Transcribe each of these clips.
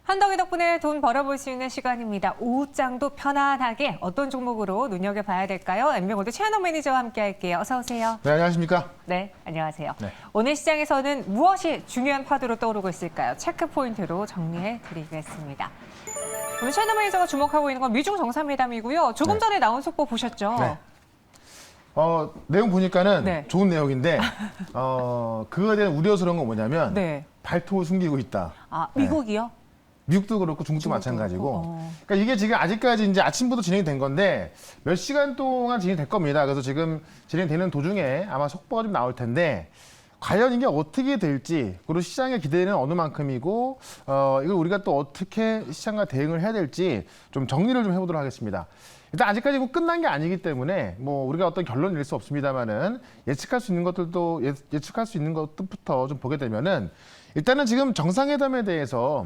한덕이 덕분에 돈 벌어볼 수 있는 시간입니다. 오후장도 편안하게 어떤 종목으로 눈여겨봐야 될까요? 엠비골드 최현옥 매니저와 함께할게요. 어서 오세요. 네, 안녕하십니까? 네, 안녕하세요. 네. 오늘 시장에서는 무엇이 중요한 파도로 떠오르고 있을까요? 체크 포인트로 정리해드리겠습니다. 오늘 최현옥 매니저가 주목하고 있는 건 미중 정상회담이고요. 조금 전에 나온 속보 보셨죠? 네. 내용 보니까는 네. 좋은 내용인데 그거에 대한 우려스러운 건 뭐냐면 네. 발톱을 숨기고 있다. 아, 미국이요? 미국도 그렇고 중국도 중국도 마찬가지고. 그렇고, 그러니까 이게 지금 아직까지 이제 아침부터 진행이 된 건데 몇 시간 동안 진행이 될 겁니다. 그래서 지금 진행되는 도중에 아마 속보가 좀 나올 텐데 과연 이게 어떻게 될지, 그리고 시장의 기대는 어느 만큼이고 이걸 우리가 또 어떻게 시장과 대응을 해야 될지 좀 정리를 좀 해보도록 하겠습니다. 일단 아직까지 뭐 끝난 게 아니기 때문에 뭐 우리가 어떤 결론을 낼 수 없습니다만은 예측할 수 있는 것들도 예측할 수 있는 것부터 좀 보게 되면은 일단은 지금 정상회담에 대해서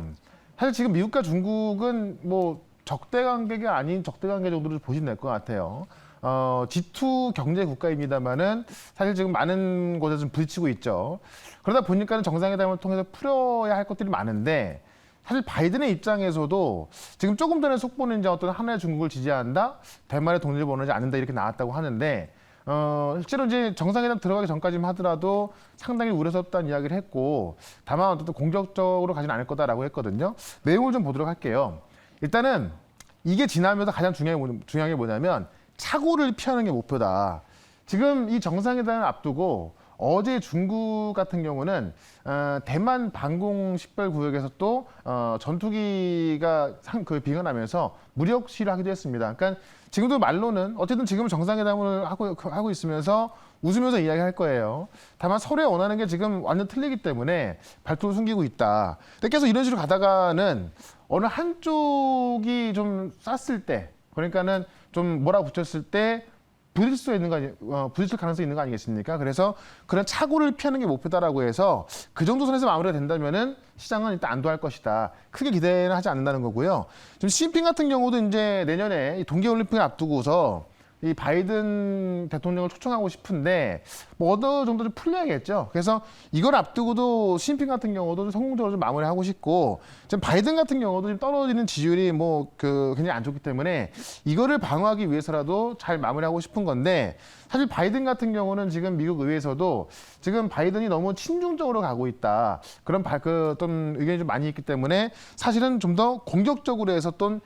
사실 지금 미국과 중국은 뭐 적대 관계가 아닌 적대 관계 정도로 보시면 될 것 같아요. G2 경제 국가입니다만은 사실 지금 많은 곳에서 좀 부딪히고 있죠. 그러다 보니까 정상회담을 통해서 풀어야 할 것들이 많은데 사실 바이든의 입장에서도 지금 조금 전에 속보는 이제 어떤 하나의 중국을 지지한다, 대만의 독립을 원하지 않는다 이렇게 나왔다고 하는데 실제로 이제 정상회담 들어가기 전까지만 하더라도 상당히 우려스럽다는 이야기를 했고 다만 어쨌든 공격적으로 가지는 않을 거다라고 했거든요. 내용을 좀 보도록 할게요. 일단은 이게 지나면서 가장 중요한 게 뭐냐면 착오를 피하는 게 목표다. 지금 이 정상회담을 앞두고 어제 중국 같은 경우는 대만 방공 식별 구역에서 또 전투기가 비행하면서 무력 시위를 하기도 했습니다. 그러니까 지금도 말로는 어쨌든 지금 정상회담을 하고 있으면서 웃으면서 이야기할 거예요. 다만 서로에 원하는 게 지금 완전 틀리기 때문에 발톱을 숨기고 있다. 근데 계속 이런 식으로 가다가는 어느 한쪽이 좀 쐈을 때, 그러니까는 좀 몰아붙였을 때 부딪힐 가능성이 있는 거 아니겠습니까? 그래서 그런 착오를 피하는 게 목표다라고 해서 그 정도 선에서 마무리가 된다면은 시장은 일단 안도할 것이다. 크게 기대는 하지 않는다는 거고요. 지금 시진핑 같은 경우도 이제 내년에 동계올림픽을 앞두고서 이 바이든 대통령을 초청하고 싶은데 뭐 어느 정도 좀 풀려야겠죠. 그래서 이걸 앞두고도 시진핑 같은 경우도 좀 성공적으로 좀 마무리하고 싶고 지금 바이든 같은 경우도 지금 떨어지는 지지율이 뭐 굉장히 안 좋기 때문에 이거를 방어하기 위해서라도 잘 마무리하고 싶은 건데 사실 바이든 같은 경우는 지금 미국 의회에서도 지금 바이든이 너무 친중적으로 가고 있다. 그런 어떤 의견이 좀 많이 있기 때문에 사실은 좀 더 공격적으로 해서 또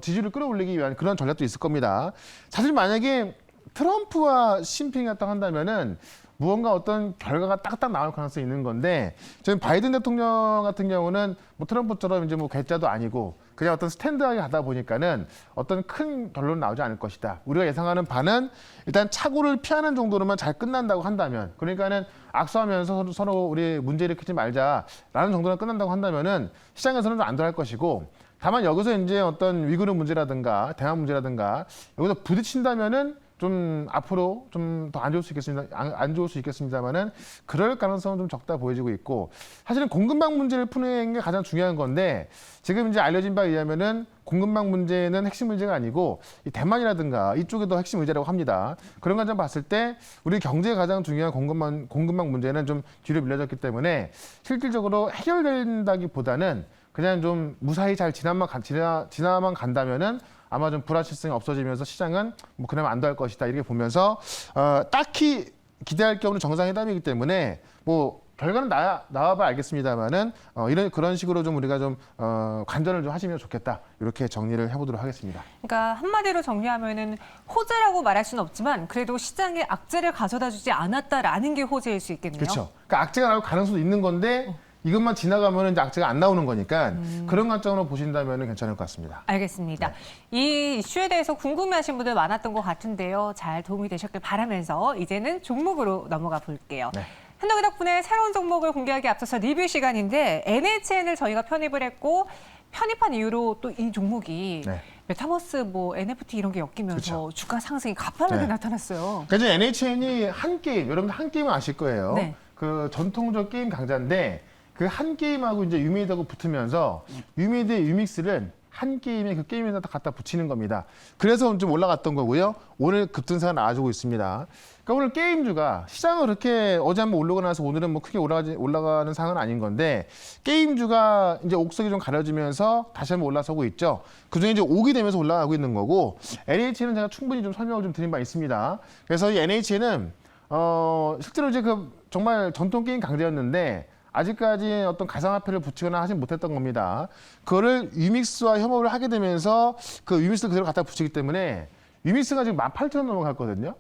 지지율을 끌어올리기 위한 그런 전략도 있을 겁니다. 사실 만약에 트럼프와 시진핑이 같다 한다면은 무언가 어떤 결과가 딱딱 나올 가능성이 있는 건데 지금 바이든 대통령 같은 경우는 뭐 트럼프처럼 이제 뭐 괴짜도 아니고 그냥 어떤 스탠드하게 가다 보니까는 어떤 큰 결론은 나오지 않을 것이다. 우리가 예상하는 바는 일단 착오를 피하는 정도로만 잘 끝난다고 한다면, 그러니까는 악수하면서 서로 우리 문제 일으키지 말자라는 정도로 끝난다고 한다면은 시장에서는 좀 안도할 것이고, 다만 여기서 이제 어떤 위구르 문제라든가 대만 문제라든가 여기서 부딪힌다면은 좀 앞으로 좀 더 안 좋을 수 있겠습니다만은 그럴 가능성은 좀 적다 보여지고 있고, 사실은 공급망 문제를 푸는 게 가장 중요한 건데 지금 이제 알려진 바에 의하면은 공급망 문제는 핵심 문제가 아니고 이 대만이라든가 이쪽이 더 핵심 의제라고 합니다. 그런 관점 봤을 때 우리 경제에 가장 중요한 공급망 문제는 좀 뒤로 밀려졌기 때문에 실질적으로 해결된다기보다는 그냥 좀 무사히 잘 지나만 간다면은 아마 좀 불확실성이 없어지면서 시장은 뭐 그나마 안도할 것이다 이렇게 보면서 딱히 기대할 경우는 정상회담이기 때문에 뭐 결과는 나와봐 알겠습니다만은 그런 식으로 좀 우리가 좀 관전을 좀 하시면 좋겠다 이렇게 정리를 해보도록 하겠습니다. 그러니까 한마디로 정리하면은 호재라고 말할 수는 없지만 그래도 시장에 악재를 가져다주지 않았다라는 게 호재일 수 있겠네요. 그렇죠. 그러니까 악재가 나올 가능성도 있는 건데. 이것만 지나가면 이제 악재가 안 나오는 거니까 그런 관점으로 보신다면 괜찮을 것 같습니다. 알겠습니다. 네. 이 이슈에 대해서 궁금해하신 분들 많았던 것 같은데요. 잘 도움이 되셨길 바라면서 이제는 종목으로 넘어가 볼게요. 네. 한덕이 덕분에 새로운 종목을 공개하기 앞서서 리뷰 시간인데 NHN을 저희가 편입을 했고 편입한 이후로 또 이 종목이 네. 메타버스, 뭐 NFT 이런 게 엮이면서 그렇죠. 주가 상승이 가파르게 네. 나타났어요. 그래서 NHN이 한 게임, 여러분들 한 게임은 아실 거예요. 네. 그 전통적 게임 강자인데 그 한 게임하고 이제 유메이드하고 붙으면서 유메이드의 유믹스를 한 게임에 그 게임에다 갖다 붙이는 겁니다. 그래서 좀 올라갔던 거고요. 오늘 급등세가 나와주고 있습니다. 그러니까 오늘 게임주가 시장은 그렇게 어제 한번 오르고 나서 오늘은 뭐 크게 올라가는 상황은 아닌 건데 게임주가 이제 옥석이 좀 가려지면서 다시 한번 올라서고 있죠. 그중에 이제 옥이 되면서 올라가고 있는 거고 NH는 제가 충분히 좀 설명을 좀 드린 바 있습니다. 그래서 이 NH는 실제로 이제 그 정말 전통 게임 강자였는데 아직까지 어떤 가상화폐를 붙이거나 하진 못했던 겁니다. 그거를 위믹스와 협업을 하게 되면서 그 위믹스를 그대로 갖다 붙이기 때문에 위믹스가 지금 18,000원 넘어갔거든요.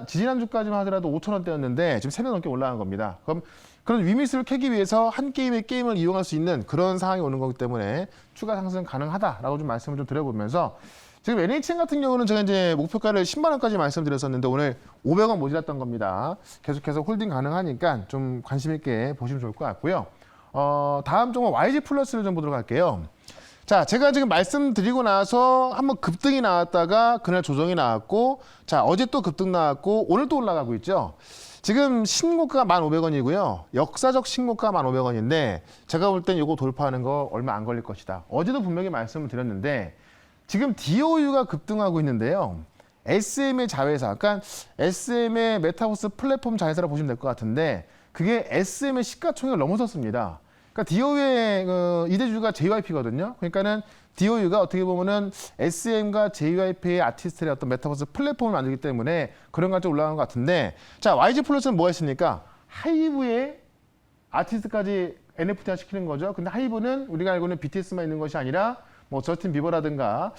지지난주까지만 하더라도 5,000원대였는데 지금 3배 넘게 올라간 겁니다. 그럼 그런 위믹스를 캐기 위해서 한 게임의 게임을 이용할 수 있는 그런 상황이 오는 거기 때문에 추가 상승 가능하다라고 좀 말씀을 좀 드려보면서 지금 NHN 같은 경우는 제가 이제 목표가를 10만 원까지 말씀드렸었는데 오늘 500원 모자랐던 겁니다. 계속해서 홀딩 가능하니까 좀 관심 있게 보시면 좋을 것 같고요. 다음 종목 YG 플러스를 좀 보도록 할게요. 자, 제가 지금 말씀드리고 나서 한번 급등이 나왔다가 그날 조정이 나왔고, 자, 어제 또 급등 나왔고, 오늘 또 올라가고 있죠. 지금 신고가가 1,500원이고요. 역사적 신고가가 1,500원인데, 제가 볼 땐 이거 돌파하는 거 얼마 안 걸릴 것이다. 어제도 분명히 말씀을 드렸는데, 지금 DOU가 급등하고 있는데요. SM의 자회사, 그러니까 SM의 메타버스 플랫폼 자회사라고 보시면 될 것 같은데, 그게 SM의 시가총액을 넘어섰습니다. 그러니까 DOU의 이대주가 JYP거든요. 그러니까는 DOU가 어떻게 보면은 SM과 JYP의 아티스트의 어떤 메타버스 플랫폼을 만들기 때문에 그런 관점 올라간 것 같은데, 자, YG 플러스는 뭐가 있습니까? 하이브의 아티스트까지 NFT화 시키는 거죠. 근데 하이브는 우리가 알고는 BTS만 있는 것이 아니라 뭐 저스틴 비버라든가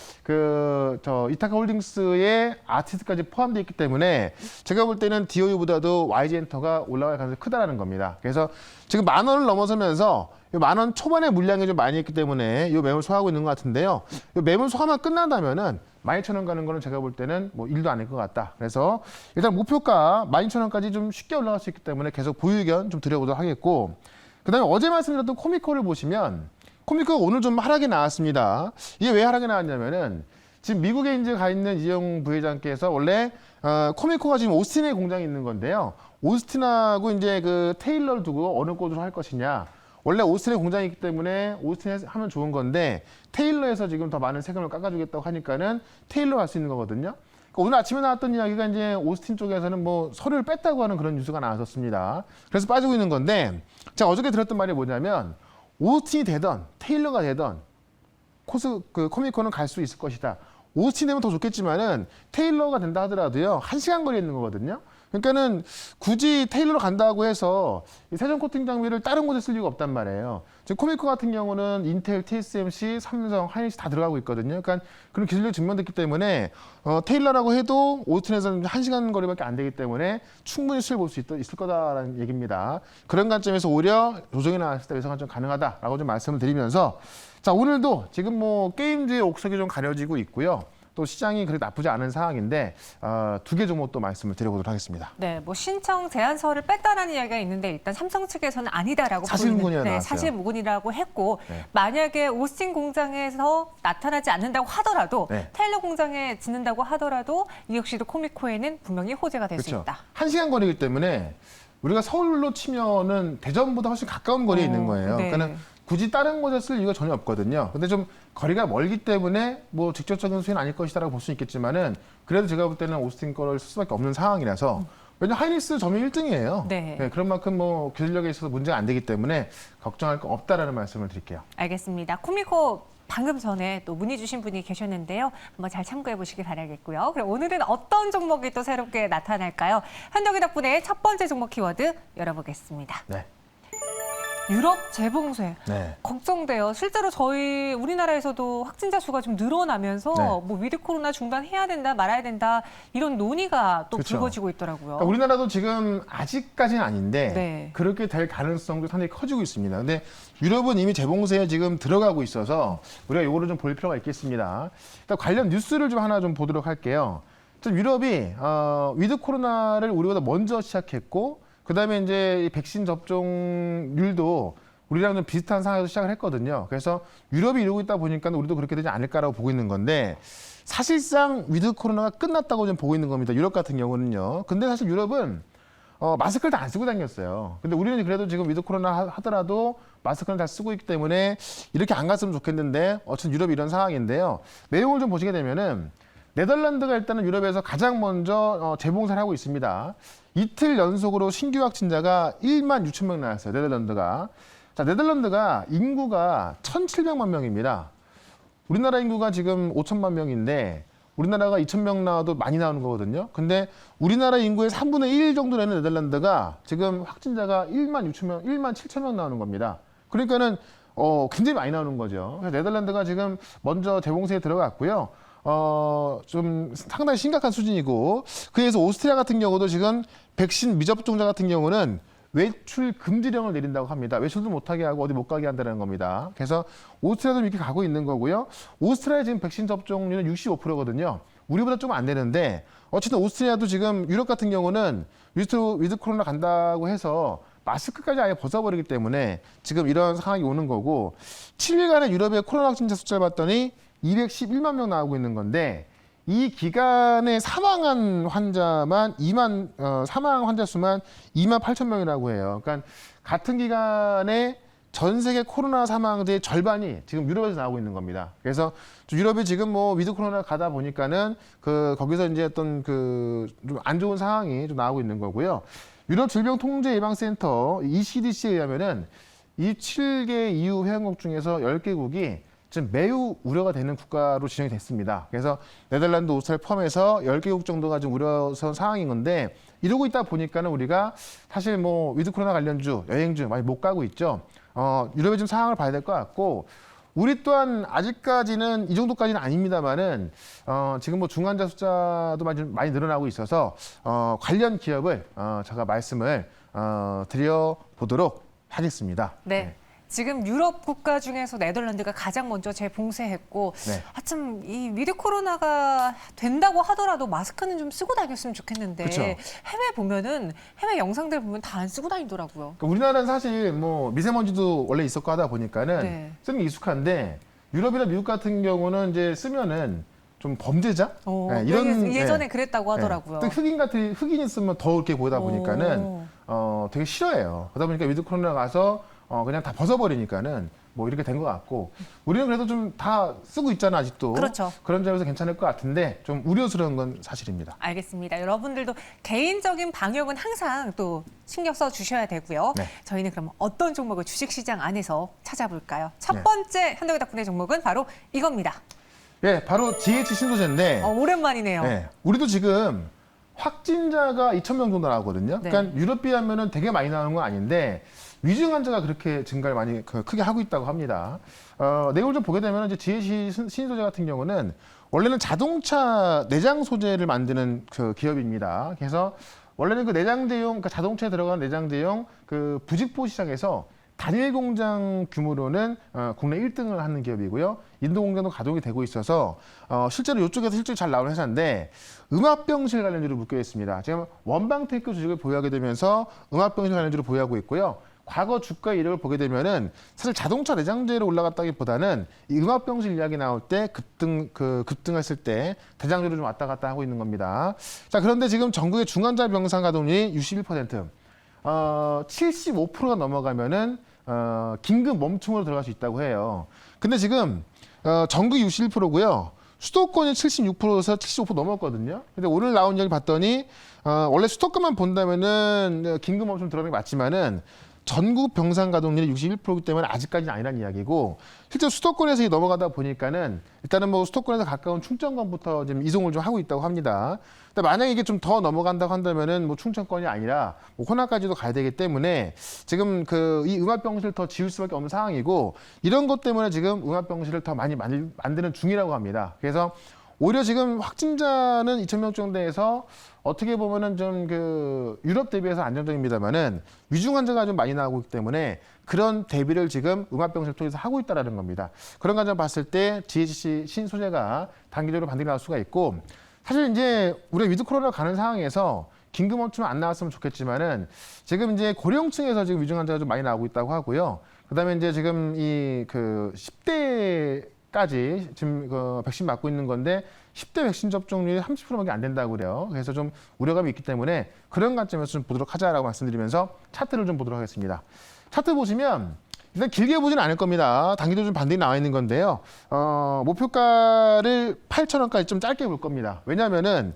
이타카 홀딩스의 아티스트까지 포함되어 있기 때문에 제가 볼 때는 DOU보다도 YG 엔터가 올라갈 가능성이 크다라는 겁니다. 그래서 지금 10,000원을 넘어서면서 10,000원 초반에 물량이 좀 많이 있기 때문에 이 매물 소화하고 있는 것 같은데요. 이 매물 소화만 끝난다면은 12,000원 가는 거는 제가 볼 때는 뭐 일도 아닐 것 같다. 그래서 일단 목표가 12,000원까지 좀 쉽게 올라갈 수 있기 때문에 계속 보유 의견 좀 드려보도록 하겠고, 그다음에 어제 말씀드렸던 코미코를 보시면 코미코가 오늘 좀 하락이 나왔습니다. 이게 왜 하락이 나왔냐면은 지금 미국에 이제 가 있는 이재용 부회장께서 원래 코미코가 지금 오스틴에 공장이 있는 건데요. 오스틴하고 이제 그 테일러를 두고 어느 곳으로 할 것이냐. 원래 오스틴에 공장이 있기 때문에 오스틴에 하면 좋은 건데 테일러에서 지금 더 많은 세금을 깎아주겠다고 하니까는 테일러 갈 수 있는 거거든요. 그러니까 오늘 아침에 나왔던 이야기가 이제 오스틴 쪽에서는 뭐 서류를 뺐다고 하는 그런 뉴스가 나왔었습니다. 그래서 빠지고 있는 건데 제가 어저께 들었던 말이 뭐냐면 오스틴이 되던 테일러가 되던 코미코는 갈 수 있을 것이다. 오스틴 되면 더 좋겠지만은 테일러가 된다 하더라도요 1시간 거리에 있는 거거든요. 그러니까는 굳이 테일러로 간다고 해서 이 세정 코팅 장비를 다른 곳에 쓸 이유가 없단 말이에요. 지금 코미코 같은 경우는 인텔, TSMC, 삼성, 하이닉스 다 들어가고 있거든요. 그러니까 그런 기술력이 증명됐기 때문에 테일러라고 해도 오스틴에서는 1시간 거리밖에 안 되기 때문에 충분히 수익을 볼 수 있을 거다라는 얘기입니다. 그런 관점에서 오히려 조정이 나왔을 때 예상은 좀 가능하다라고 좀 말씀을 드리면서 자, 오늘도 지금 뭐 게임주의 옥석이 좀 가려지고 있고요. 또 시장이 그렇게 나쁘지 않은 상황인데 2개 종목 또 말씀을 드려보도록 하겠습니다. 네, 뭐 신청 제안서를 뺐다라는 이야기가 있는데 일단 삼성 측에서는 아니다라고 사실무근이라고 나왔어요. 사실무근이라고 했고 네. 만약에 오스틴 공장에서 나타나지 않는다고 하더라도 네. 테일러 공장에 짓는다고 하더라도 이 역시도 코미코에는 분명히 호재가 될 수 그렇죠. 있다. 1시간 거리이기 때문에 우리가 서울로 치면은 대전보다 훨씬 가까운 거리에 있는 거예요. 네. 그러니까 굳이 다른 곳에 쓸 이유가 전혀 없거든요. 근데 좀 거리가 멀기 때문에 뭐 직접적인 수익은 아닐 것이다라고 볼 수 있겠지만은 그래도 제가 볼 때는 오스틴 거를 쓸 수밖에 없는 상황이라서 왜냐면 하이닉스 점유율 1등이에요. 네. 네, 그런 만큼 뭐 기술력에 있어서 문제가 안 되기 때문에 걱정할 거 없다라는 말씀을 드릴게요. 알겠습니다. 코미코 방금 전에 또 문의 주신 분이 계셨는데요. 한번 잘 참고해 보시기 바라겠고요. 그럼 오늘은 어떤 종목이 또 새롭게 나타날까요? 현덕이 덕분에 첫 번째 종목 키워드 열어보겠습니다. 네. 유럽 재봉쇄 네. 걱정돼요. 실제로 저희 우리나라에서도 확진자 수가 좀 늘어나면서 네. 뭐 위드 코로나 중단해야 된다 말아야 된다 이런 논의가 또 그렇죠. 불거지고 있더라고요. 그러니까 우리나라도 지금 아직까지는 아닌데 네. 그렇게 될 가능성도 상당히 커지고 있습니다. 근데 유럽은 이미 재봉쇄에 지금 들어가고 있어서 우리가 이거를 좀 볼 필요가 있겠습니다. 일단 관련 뉴스를 좀 하나 좀 보도록 할게요. 좀 유럽이 위드 코로나를 우리보다 먼저 시작했고 그다음에 이제 백신 접종률도 우리랑 좀 비슷한 상황에서 시작을 했거든요. 그래서 유럽이 이러고 있다 보니까 우리도 그렇게 되지 않을까라고 보고 있는 건데 사실상 위드 코로나가 끝났다고 좀 보고 있는 겁니다. 유럽 같은 경우는요. 근데 사실 유럽은 마스크를 다 안 쓰고 다녔어요. 근데 우리는 그래도 지금 위드 코로나 하더라도 마스크는 다 쓰고 있기 때문에 이렇게 안 갔으면 좋겠는데 어쨌든 유럽이 이런 상황인데요. 내용을 좀 보시게 되면은 네덜란드가 일단은 유럽에서 가장 먼저 재봉사를 하고 있습니다. 이틀 연속으로 신규 확진자가 1만 6천 명 나왔어요. 네덜란드가. 자, 네덜란드가 인구가 1,700만 명입니다. 우리나라 인구가 지금 5천만 명인데 우리나라가 2,000명 나와도 많이 나오는 거거든요. 근데 우리나라 인구의 3분의 1 정도 되는 네덜란드가 지금 확진자가 1만 6천 명, 1만 7천 명 나오는 겁니다. 그러니까는 굉장히 많이 나오는 거죠. 그래서 네덜란드가 지금 먼저 재봉세에 들어갔고요. 좀 상당히 심각한 수준이고 그래서 오스트리아 같은 경우도 지금 백신 미접종자 같은 경우는 외출 금지령을 내린다고 합니다. 외출도 못하게 하고 어디 못 가게 한다는 겁니다. 그래서 오스트리아도 이렇게 가고 있는 거고요. 오스트리아 지금 백신 접종률은 65%거든요. 우리보다 좀 안 되는데 어쨌든 오스트리아도 지금 유럽 같은 경우는 위드 코로나 간다고 해서 마스크까지 아예 벗어버리기 때문에 지금 이런 상황이 오는 거고 7일간의 유럽의 코로나 확진자 숫자를 봤더니 211만 명 나오고 있는 건데 이 기간에 사망한 환자만 사망 환자 수만 2만 8천 명이라고 해요. 그러니까 같은 기간에 전 세계 코로나 사망자의 절반이 지금 유럽에서 나오고 있는 겁니다. 그래서 유럽이 지금 뭐 위드 코로나 가다 보니까는 거기서 이제 어떤 좀 안 좋은 상황이 좀 나오고 있는 거고요. 유럽 질병통제예방센터 ECDC에 의하면은 27개 EU 회원국 중에서 10개국이 지금 매우 우려가 되는 국가로 지정이 됐습니다. 그래서 네덜란드, 오스트리아 포함해서 10개국 정도가 지금 우려스러운 상황인 건데 이러고 있다 보니까는 우리가 사실 뭐 위드 코로나 관련주, 여행주 많이 못 가고 있죠. 유럽의 좀 상황을 봐야 될 것 같고 우리 또한 아직까지는 이 정도까지는 아닙니다만은 지금 뭐 중환자 숫자도 많이 늘어나고 있어서 관련 기업을 제가 말씀을 드려보도록 하겠습니다. 네. 지금 유럽 국가 중에서 네덜란드가 가장 먼저 재봉쇄했고 네. 하여튼 이 위드 코로나가 된다고 하더라도 마스크는 좀 쓰고 다녔으면 좋겠는데 그쵸. 해외 보면은 해외 영상들 보면 다 안 쓰고 다니더라고요. 그러니까 우리나라는 사실 뭐 미세먼지도 원래 있었고 하다 보니까는 네. 쓰는 게 익숙한데 유럽이나 미국 같은 경우는 이제 쓰면은 좀 범죄자 네, 이런 예전에 그랬다고 하더라고요. 또 흑인이 쓰면 더 이렇게 보다 보니까는 되게 싫어해요. 그러다 보니까 위드 코로나 가서 그냥 다 벗어버리니까는 뭐 이렇게 된 것 같고 우리는 그래도 좀 다 쓰고 있잖아 아직도. 그렇죠. 그런 점에서 괜찮을 것 같은데 좀 우려스러운 건 사실입니다. 알겠습니다. 여러분들도 개인적인 방역은 항상 또 신경 써 주셔야 되고요. 네. 저희는 그럼 어떤 종목을 주식시장 안에서 찾아볼까요? 첫 네. 번째 현대기 덕분의 종목은 바로 이겁니다. 예, 바로 GH 신소재인데 오랜만이네요. 네, 우리도 지금 확진자가 2,000명 정도 나오거든요. 네. 그러니까 유럽 비하면은 되게 많이 나오는 건 아닌데 위중 환자가 그렇게 증가를 많이 크게 하고 있다고 합니다. 내용을 좀 보게 되면 이제 GH 신소재 같은 경우는 원래는 자동차 내장 소재를 만드는 기업입니다. 그래서 원래는 그 내장재용, 그러니까 자동차에 들어가는 내장재용 부직포 시장에서 단일 공장 규모로는 국내 1등을 하는 기업이고요. 인도 공장도 가동이 되고 있어서 실제로 이쪽에서 실적이 잘 나오는 회사인데 음압병실 관련주를 묶여 있습니다. 지금 원방테크 주식을 보유하게 되면서 음압병실 관련주를 보유하고 있고요. 과거 주가 이력을 보게 되면은 사실 자동차 내장재로 올라갔다기보다는 이 음압병실 이야기 나올 때 급등했을 때 대장주로 좀 왔다 갔다 하고 있는 겁니다. 자, 그런데 지금 전국의 중환자 병상 가동률이 61%, 75%가 넘어가면은 긴급 멈춤으로 들어갈 수 있다고 해요. 근데 지금 전국이 61%고요. 수도권이 76%에서 75% 넘었거든요. 근데 오늘 나온 이야기 봤더니 원래 수도권만 본다면은 긴급 멈춤 들어가는 게 맞지만은 전국 병상 가동률이 61%이기 때문에 아직까지는 아니란 이야기고 실제 수도권에서 넘어가다 보니까는 일단은 뭐 수도권에서 가까운 충청권부터 지금 이송을 좀 하고 있다고 합니다. 근데 만약에 이게 좀 더 넘어간다고 한다면은 뭐 충청권이 아니라 뭐 호남까지도 가야 되기 때문에 지금 이 음압병실을 더 지을 수밖에 없는 상황이고 이런 것 때문에 지금 음압병실을 더 많이 만드는 중이라고 합니다. 그래서 오히려 지금 확진자는 2,000명 정도에서 어떻게 보면은 좀 유럽 대비해서 안정적입니다만은 위중 환자가 좀 많이 나오고 있기 때문에 그런 대비를 지금 음압병실 통해서 하고 있다라는 겁니다. 그런 관점 봤을 때 GHC 신소재가 단기적으로 반등이 나올 수가 있고 사실 이제 우리가 위드 코로나 가는 상황에서 긴급 멈춤 안 나왔으면 좋겠지만은 지금 이제 고령층에서 지금 위중 환자가 좀 많이 나오고 있다고 하고요. 그다음에 이제 지금 이 10대 까지 지금 그 백신 맞고 있는 건데 10대 백신 접종률이 30%밖에 안 된다고 그래요. 그래서 좀 우려감이 있기 때문에 그런 관점에서 좀 보도록 하자라고 말씀드리면서 차트를 좀 보도록 하겠습니다. 차트 보시면 일단 길게 보지는 않을 겁니다. 단기도 좀 반등이 나와 있는 건데요. 목표가를 8,000원까지 좀 짧게 볼 겁니다. 왜냐하면은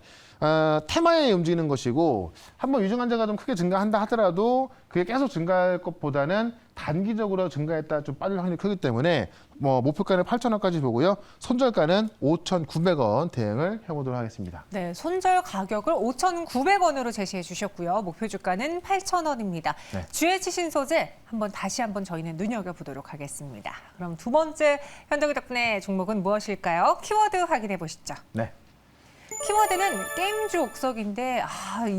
테마에 움직이는 것이고 한번 유증 환자가 좀 크게 증가한다 하더라도 그게 계속 증가할 것보다는 단기적으로 증가했다 좀 빠질 확률이 크기 때문에 뭐 목표가는 8,000원까지 보고요. 손절가는 5,900원 대응을 해보도록 하겠습니다. 네, 손절 가격을 5,900원으로 제시해 주셨고요. 목표 주가는 8,000원입니다. 네. GH 신소재 다시 한번 저희는 눈여겨보도록 하겠습니다. 그럼 두 번째 현덕이 덕분에 종목은 무엇일까요? 키워드 확인해 보시죠. 네. 키워드는 게임주 옥석인데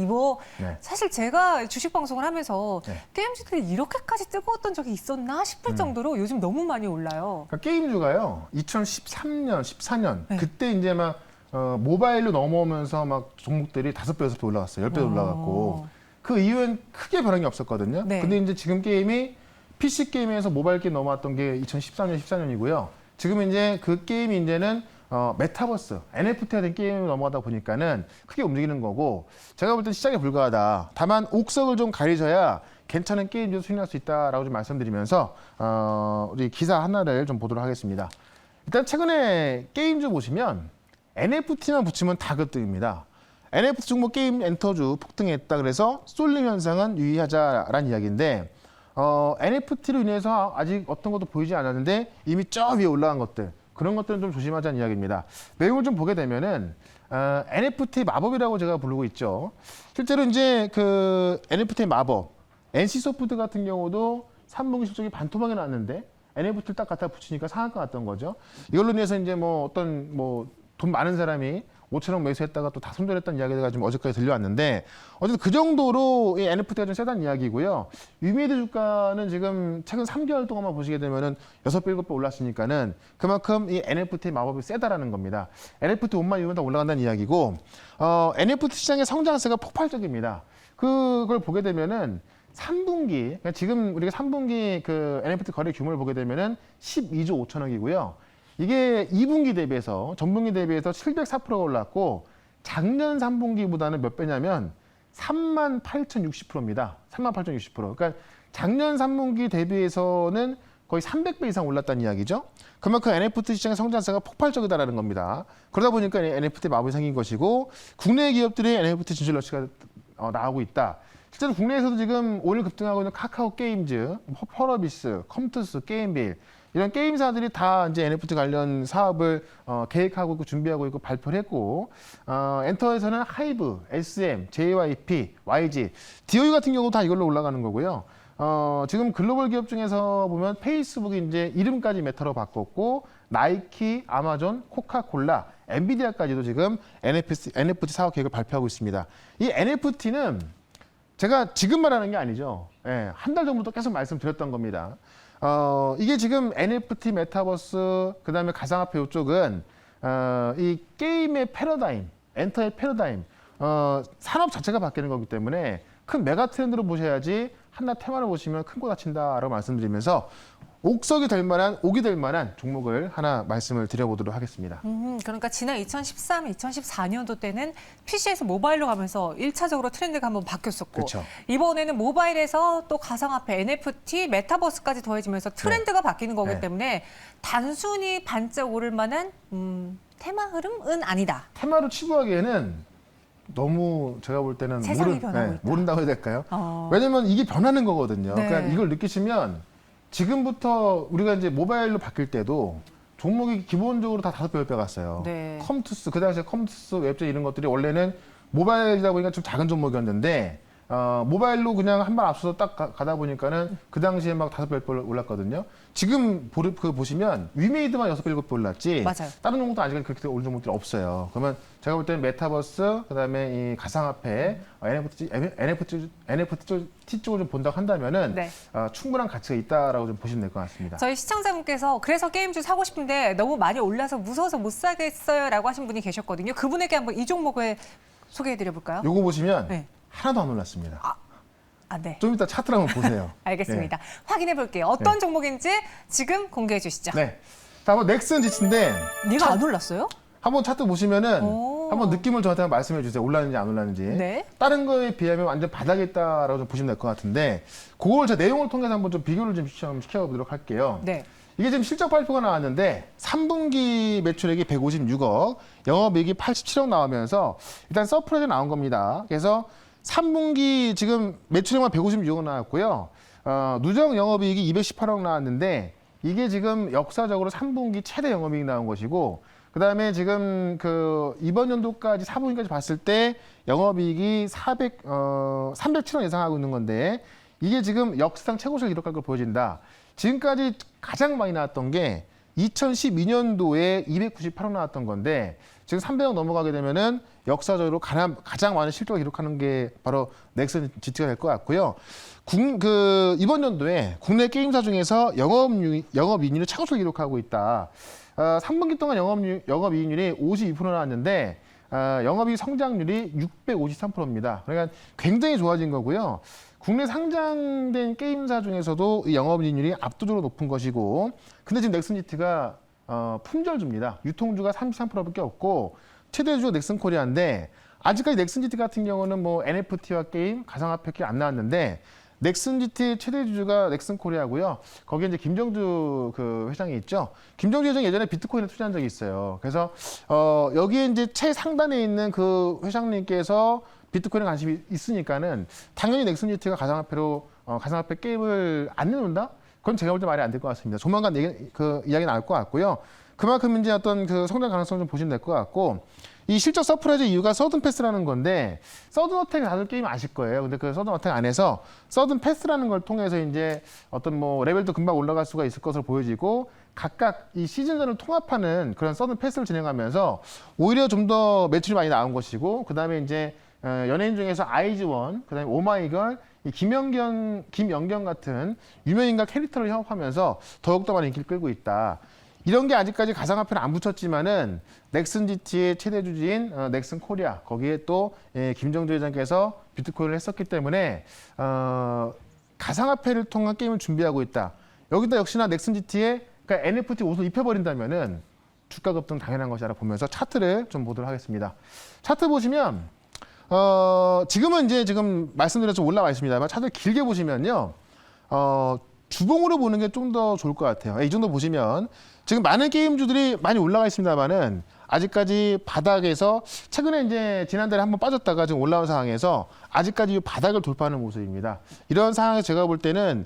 이거 네. 사실 제가 주식 방송을 하면서 네. 게임주들이 이렇게까지 뜨거웠던 적이 있었나 싶을 정도로 요즘 너무 많이 올라요. 그러니까 게임주가요. 2013년, 14년 네. 그때 이제 막 모바일로 넘어오면서 막 종목들이 5배, 6배 올라갔어요. 10배 올라갔고 그 이후엔 크게 변한 게 없었거든요. 네. 근데 이제 지금 게임이 PC 게임에서 모바일 게임 넘어왔던 게 2013년, 14년이고요. 지금 이제 그 게임이 이제는 메타버스, NFT가 된 게임으로 넘어가다 보니까는 크게 움직이는 거고 제가 볼 땐 시작에 불과하다. 다만 옥석을 좀 가리셔야 괜찮은 게임도 수행할 수 있다라고 좀 말씀드리면서 우리 기사 하나를 좀 보도록 하겠습니다. 일단 최근에 게임주 보시면 NFT만 붙이면 다 급등입니다. NFT 종목 게임 엔터주 폭등했다 그래서 쏠림 현상은 유의하자라는 이야기인데 NFT로 인해서 아직 어떤 것도 보이지 않았는데 이미 저 위에 올라간 것들 그런 것들은 좀 조심하자는 이야기입니다. 내용을 좀 보게 되면은 NFT 마법이라고 제가 부르고 있죠. 실제로 이제 그 NFT 마법, NC소프트 같은 경우도 3분기 실적이 반토막이 났는데 NFT를 딱 갖다 붙이니까 상한가 났던 거죠. 이걸로 인해서 이제 뭐 어떤 뭐 돈 많은 사람이 5천억 매수했다가 또 다 손절했다는 이야기가 좀 어제까지 들려왔는데 어쨌든 그 정도로 이 NFT가 좀 세다는 이야기고요. 유미드 주가는 지금 최근 3개월 동안만 보시게 되면은 6배, 7배 올랐으니까는 그만큼 이 NFT 마법이 세다라는 겁니다. NFT 옷만 입으면 다 올라간다는 이야기고 NFT 시장의 성장세가 폭발적입니다. 그걸 보게 되면은 3분기, 그러니까 지금 우리가 3분기 그 NFT 거래 규모를 보게 되면은 12조 5천억이고요. 이게 2분기 대비해서 전분기 대비해서 704%가 올랐고 작년 3분기보다는 몇 배냐면 38,060%입니다. 38,060%. 그러니까 작년 3분기 대비해서는 거의 300배 이상 올랐다는 이야기죠. 그만큼 NFT 시장의 성장세가 폭발적이다라는 겁니다. 그러다 보니까 NFT 마법이 생긴 것이고 국내 기업들이 NFT 진출 러시가 나오고 있다. 실제로 국내에서도 지금 오늘 급등하고 있는 카카오 게임즈, 펄어비스, 컴투스, 게임빌 이런 게임사들이 다 이제 NFT 관련 사업을 계획하고 있고 준비하고 있고 발표를 했고 엔터에서는 하이브, SM, JYP, YG, DOE 같은 경우도 다 이걸로 올라가는 거고요. 지금 글로벌 기업 중에서 보면 페이스북이 이제 이름까지 메타로 바꿨고 나이키, 아마존, 코카콜라, 엔비디아까지도 지금 NFT 사업 계획을 발표하고 있습니다. 이 NFT는 제가 지금 말하는 게 아니죠. 예, 한 달 전부터 계속 말씀드렸던 겁니다. 이게 지금 NFT, 메타버스, 그 다음에 가상화폐 이쪽은 이 게임의 패러다임, 엔터의 패러다임, 산업 자체가 바뀌는 거기 때문에 큰 메가 트렌드로 보셔야지 한낱 테마를 보시면 큰 거 다친다라고 말씀드리면서 옥석이 될 만한, 옥이 될 만한 종목을 하나 말씀을 드려보도록 하겠습니다. 그러니까 지난 2013, 2014년도 때는 PC에서 모바일로 가면서 1차적으로 트렌드가 한번 바뀌었었고 그렇죠. 이번에는 모바일에서 또 가상화폐, NFT, 메타버스까지 더해지면서 트렌드가 바뀌는 거기 네. 때문에 단순히 반짝 오를 만한 테마 흐름은 아니다. 테마로 치부하기에는 너무 제가 볼 때는 세상이 변하고 있다. 모른다고 해야 될까요? 왜냐면 이게 변하는 거거든요. 네. 그러니까 이걸 느끼시면 지금부터 우리가 이제 모바일로 바뀔 때도 종목이 기본적으로 다 5배, 10배 갔어요. 네. 컴투스, 그 당시에 컴투스, 웹제 이런 것들이 원래는 모바일이다 보니까 좀 작은 종목이었는데 모바일로 그냥 한 발 앞서서 딱 가다 보니까는 그 당시에 막 5배, 10배 올랐거든요. 지금 보시면 위메이드만 6배, 7배 올랐지 맞아요. 다른 종목도 아직은 그렇게 오른 종목들이 없어요. 그러면 제가 볼 때는 메타버스, 그다음에 이 가상화폐, NFT 쪽을 좀 본다고 한다면은 네. 충분한 가치가 있다라고 좀 보시면 될 것 같습니다. 저희 시청자분께서 그래서 게임주 사고 싶은데 너무 많이 올라서 무서워서 못 사겠어요라고 하신 분이 계셨거든요. 그분에게 한번 이 종목을 소개해드려 볼까요? 요거 보시면 네. 하나도 안 올랐습니다. 네. 좀 이따 차트를 한번 보세요. 알겠습니다. 확인해 볼게요. 어떤 종목인지 지금 공개해 주시죠. 네. 자, 한번 넥슨 지수인데 얘가 안 올랐어요? 한번 차트 보시면은 오. 한번 느낌을 저한테 한번 말씀해 주세요. 올랐는지 안 올랐는지. 네. 다른 거에 비하면 완전 바닥에 있다라고 좀 보시면 될 것 같은데 그걸 제 내용을 통해서 한번 좀 비교를 좀 시켜보도록 할게요. 네. 이게 지금 실적 발표가 나왔는데 3분기 매출액이 156억, 영업이익이 87억 나오면서 일단 서프라이즈 나온 겁니다. 그래서 3분기 지금 매출액만 156억 나왔고요. 누적 영업이익이 218억 나왔는데 이게 지금 역사적으로 3분기 최대 영업이익 나온 것이고 그다음에 지금 이번 연도까지 4분기까지 봤을 때 영업이익이 307억 예상하고 있는 건데 이게 지금 역사상 최고치를 기록할 걸 보여진다. 지금까지 가장 많이 나왔던 게 2012년도에 298억 나왔던 건데 지금 300억 넘어가게 되면은 역사적으로 가장 많은 실적을 기록하는 게 바로 넥슨 GT가 될 것 같고요. 이번 연도에 국내 게임사 중에서 영업이익률이 최고치를 기록하고 있다. 3분기 동안 영업이익률이 52% 나왔는데 영업이익 성장률이 653%입니다. 그러니까 굉장히 좋아진 거고요. 국내 상장된 게임사 중에서도 이 영업이익률이 압도적으로 높은 것이고 근데 지금 넥슨 GT가 품절주입니다. 유통주가 33%밖에 없고 최대주가 넥슨 코리아인데 아직까지 넥슨 GT 같은 경우는 뭐 NFT와 게임, 가상화폐 안 나왔는데 넥슨 GT 최대주주가 넥슨 코리아고요. 거기에 이제 김정주 회장이 있죠. 김정주 회장이 예전에 비트코인에 투자한 적이 있어요. 그래서 여기에 이제 최상단에 있는 그 회장님께서 비트코인에 관심이 있으니까는 당연히 넥슨 GT가 가상화폐 게임을 안 내놓는다? 그건 제가 볼 때 말이 안 될 것 같습니다. 조만간 이야기 나올 것 같고요. 그만큼 이제 어떤 성장 가능성 좀 보시면 될 것 같고 이 실적 서프라이즈 이유가 서든 패스라는 건데 서든 어택 다들 게임 아실 거예요. 근데 그 서든 어택 안에서 서든 패스라는 걸 통해서 이제 어떤 뭐 레벨도 금방 올라갈 수가 있을 것으로 보여지고 각각 이 시즌전을 통합하는 그런 서든 패스를 진행하면서 오히려 좀 더 매출이 많이 나온 것이고 그다음에 이제 연예인 중에서 아이즈원, 그다음에 오마이걸, 김연경 같은 유명인과 캐릭터를 협업하면서 더욱더 많은 인기를 끌고 있다. 이런 게 아직까지 가상화폐는 안 붙였지만은 넥슨 GT의 최대 주주인 넥슨 코리아 거기에 또 김정주 회장께서 비트코인을 했었기 때문에 가상화폐를 통한 게임을 준비하고 있다. 여기다 역시나 넥슨 GT의 그러니까 NFT 옷을 입혀버린다면은 주가 급등 당연한 것이라 보면서 차트를 좀 보도록 하겠습니다. 차트 보시면 지금은 지금 말씀드린 좀 올라와 있습니다만 차트 길게 보시면요. 주봉으로 보는 게 좀 더 좋을 것 같아요. 이 정도 보시면 지금 많은 게임주들이 많이 올라가 있습니다만은 아직까지 바닥에서 최근에 이제 지난달에 한번 빠졌다가 지금 올라온 상황에서 아직까지 이 바닥을 돌파하는 모습입니다. 이런 상황에서 제가 볼 때는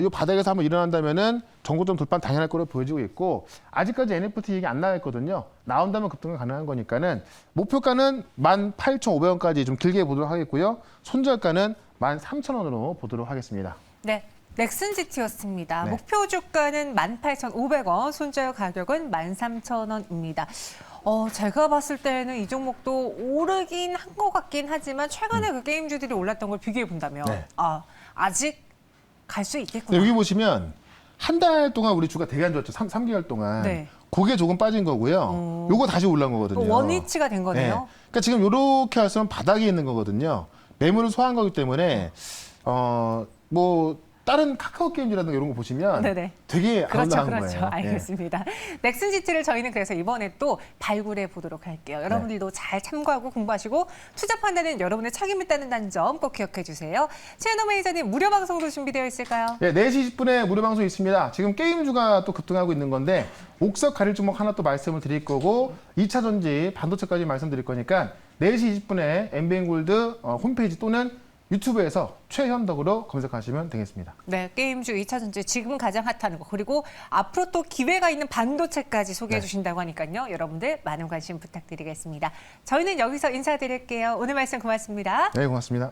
이 바닥에서 한번 일어난다면은 정고점 돌파는 당연할 거로 보여지고 있고 아직까지 NFT 얘기 안 나와 있거든요. 나온다면 급등은 가능한 거니까는 목표가는 18,500원까지 좀 길게 보도록 하겠고요. 손절가는 13,000원으로 보도록 하겠습니다. 네. 넥슨 GT였습니다. 네. 목표 주가는 18,500원, 손절 가격은 13,000원입니다. 제가 봤을 때는 이 종목도 오르긴 한 것 같긴 하지만 최근에 그 게임주들이 올랐던 걸 비교해 본다면 네. 아직 갈 수 있겠구나. 여기 보시면 한 달 동안 우리 주가 되게 안 좋았죠. 3개월 동안. 네. 그게 조금 빠진 거고요. 요거 다시 올라온 거거든요. 원위치가 된 거네요. 네. 그러니까 지금 이렇게 할수록 바닥에 있는 거거든요. 매물을 소화한 거기 때문에 다른 카카오 게임이라든가 이런 거 보시면 네네. 되게 그렇죠, 아름다운 그렇죠. 거예요. 알겠습니다. 넥슨 GT를 저희는 그래서 이번에 또 발굴해 보도록 할게요. 여러분들도 잘 참고하고 공부하시고 투자 판단은 여러분의 책임이 있다는 점 꼭 기억해 주세요. 최현호 매니저님 무료 방송도 준비되어 있을까요? 네, 4시 20분에 무료 방송 있습니다. 지금 게임주가 또 급등하고 있는 건데 옥석 가릴 종목 하나 또 말씀을 드릴 거고 2차 전지 반도체까지 말씀드릴 거니까 4시 20분에 엠비엔골드 홈페이지 또는 유튜브에서 최현덕으로 검색하시면 되겠습니다. 네, 게임주 2차 전지 지금 가장 핫한 거 그리고 앞으로 또 기회가 있는 반도체까지 소개해 주신다고 하니까요. 여러분들 많은 관심 부탁드리겠습니다. 저희는 여기서 인사드릴게요. 오늘 말씀 고맙습니다. 네, 고맙습니다.